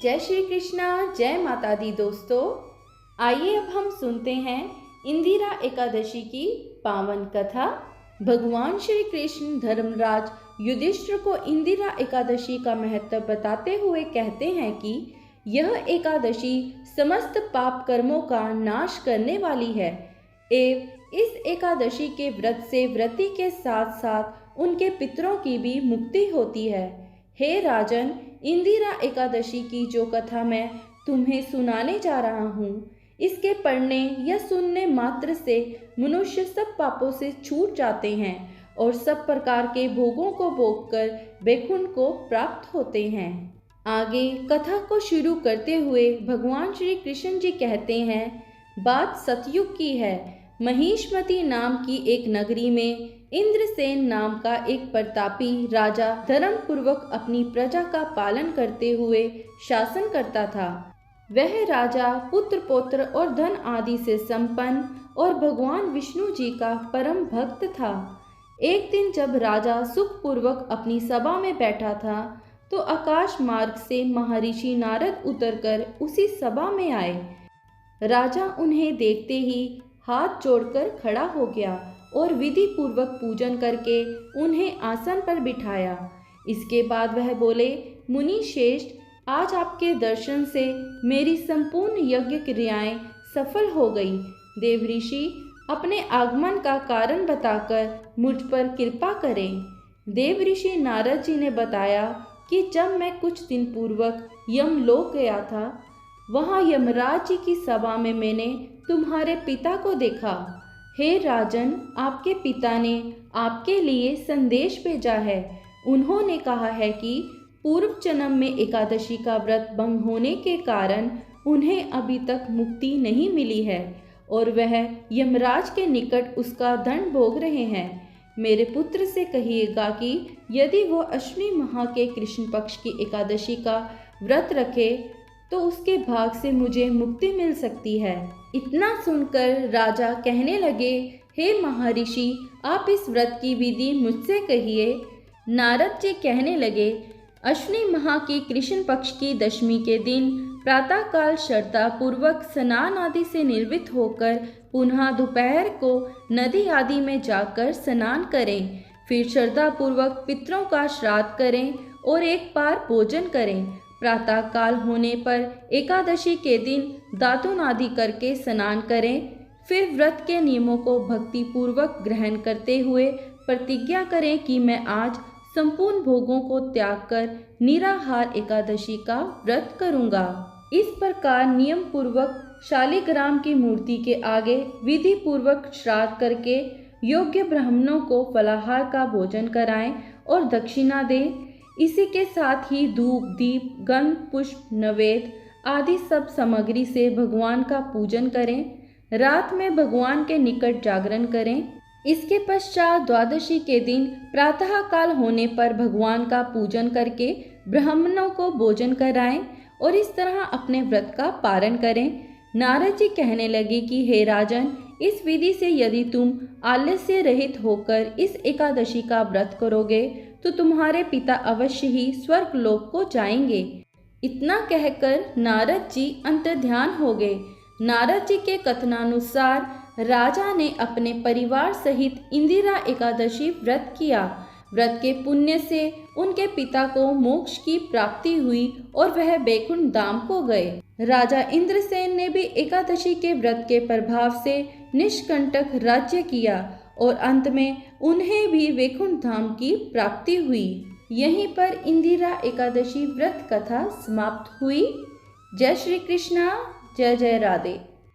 जय श्री कृष्णा, जय माता दी। दोस्तों, आइए अब हम सुनते हैं इंदिरा एकादशी की पावन कथा। भगवान श्री कृष्ण धर्मराज युधिष्ठिर को इंदिरा एकादशी का महत्व बताते हुए कहते हैं कि यह एकादशी समस्त पाप कर्मों का नाश करने वाली है एवं इस एकादशी के व्रत से व्रती के साथ साथ उनके पितरों की भी मुक्ति होती है। हे राजन, इंदिरा एकादशी की जो कथा मैं तुम्हें सुनाने जा रहा हूँ, इसके पढ़ने या सुनने मात्र से मनुष्य सब पापों से छूट जाते हैं और सब प्रकार के भोगों को भोगकर वैकुंठ को प्राप्त होते हैं। आगे कथा को शुरू करते हुए भगवान श्री कृष्ण जी कहते हैं, बात सतयुग की है। महिष्मती नाम की एक नगरी में इंद्रसेन नाम का एक प्रतापी राजा धर्म पूर्वक अपनी प्रजा का पालन करते हुए शासन करता था। वह राजा पुत्र पौत्र और धन आदि से संपन्न और भगवान विष्णु जी का परम भक्त था। एक दिन जब राजा सुखपूर्वक अपनी सभा में बैठा था तो आकाश मार्ग से महर्षि नारद उतरकर उसी सभा में आए। राजा उन्हें देखते ही हाथ जोड़कर खड़ा हो गया और विधि पूर्वक पूजन करके उन्हें आसन पर बिठाया। इसके बाद वह बोले, मुनि श्रेष्ठ, आज आपके दर्शन से मेरी संपूर्ण यज्ञ क्रियाएं सफल हो गई। देव ऋषि अपने आगमन का कारण बताकर मुझ पर कृपा करें। देव ऋषि नारद जी ने बताया कि जब मैं कुछ दिन पूर्वक यमलोक गया था, वहाँ यमराज जी की सभा में मैंने तुम्हारे पिता को देखा। हे राजन, आपके पिता ने आपके लिए संदेश भेजा है। उन्होंने कहा है कि पूर्व जन्म में एकादशी का व्रत भंग होने के कारण उन्हें अभी तक मुक्ति नहीं मिली है और वह यमराज के निकट उसका दंड भोग रहे हैं। मेरे पुत्र से कहिएगा कि यदि वो अश्विनी माह के कृष्ण पक्ष की एकादशी का व्रत रखे तो उसके भाग से मुझे मुक्ति मिल सकती है। इतना सुनकर राजा कहने लगे, हे महर्षि, आप इस व्रत की विधि मुझसे कहिए। नारद जी कहने लगे, अश्विनी माह की कृष्ण पक्ष की दशमी के दिन प्रातःकाल श्रद्धा पूर्वक स्नान आदि से निर्वृत्त होकर पुनः दोपहर को नदी आदि में जाकर स्नान करें। फिर श्रद्धा पूर्वक पितरों का श्राद्ध करें और एक बार भोजन करें। प्रातः काल होने पर एकादशी के दिन दातुन आदि करके स्नान करें। फिर व्रत के नियमों को भक्ति पूर्वक ग्रहण करते हुए प्रतिज्ञा करें कि मैं आज संपूर्ण भोगों को त्याग कर निराहार एकादशी का व्रत करूंगा। इस प्रकार नियम पूर्वक शालिग्राम की मूर्ति के आगे विधि पूर्वक श्राद्ध करके योग्य ब्राह्मणों को फलाहार का भोजन कराएं और दक्षिणा दें। इसी के साथ ही धूप, दीप, गंध, पुष्प, नैवेद्य आदि सब सामग्री से भगवान का पूजन करें। रात में भगवान के निकट जागरण करें। इसके पश्चात द्वादशी के दिन प्रातः काल होने पर भगवान का पूजन करके ब्राह्मणों को भोजन कराएं और इस तरह अपने व्रत का पारण करें। नारद जी कहने लगे कि हे राजन, इस विधि से यदि तुम आलस्य रहित होकर इस एकादशी का व्रत करोगे तो तुम्हारे पिता अवश्य ही स्वर्ग लोक को जाएंगे। इतना कहकर नारद जी अंतर्ध्यान हो गए। नारद जी के कथनानुसार राजा ने अपने परिवार सहित इंदिरा एकादशी व्रत किया। व्रत के पुण्य से उनके पिता को मोक्ष की प्राप्ति हुई और वह वैकुंठ धाम को गए। राजा इंद्रसेन ने भी एकादशी के व्रत के प्रभाव से निष्कंटक राज्य किया और अंत में उन्हें भी वैकुंठ धाम की प्राप्ति हुई। यहीं पर इंदिरा एकादशी व्रत कथा समाप्त हुई। जय श्री कृष्णा, जय जय राधे।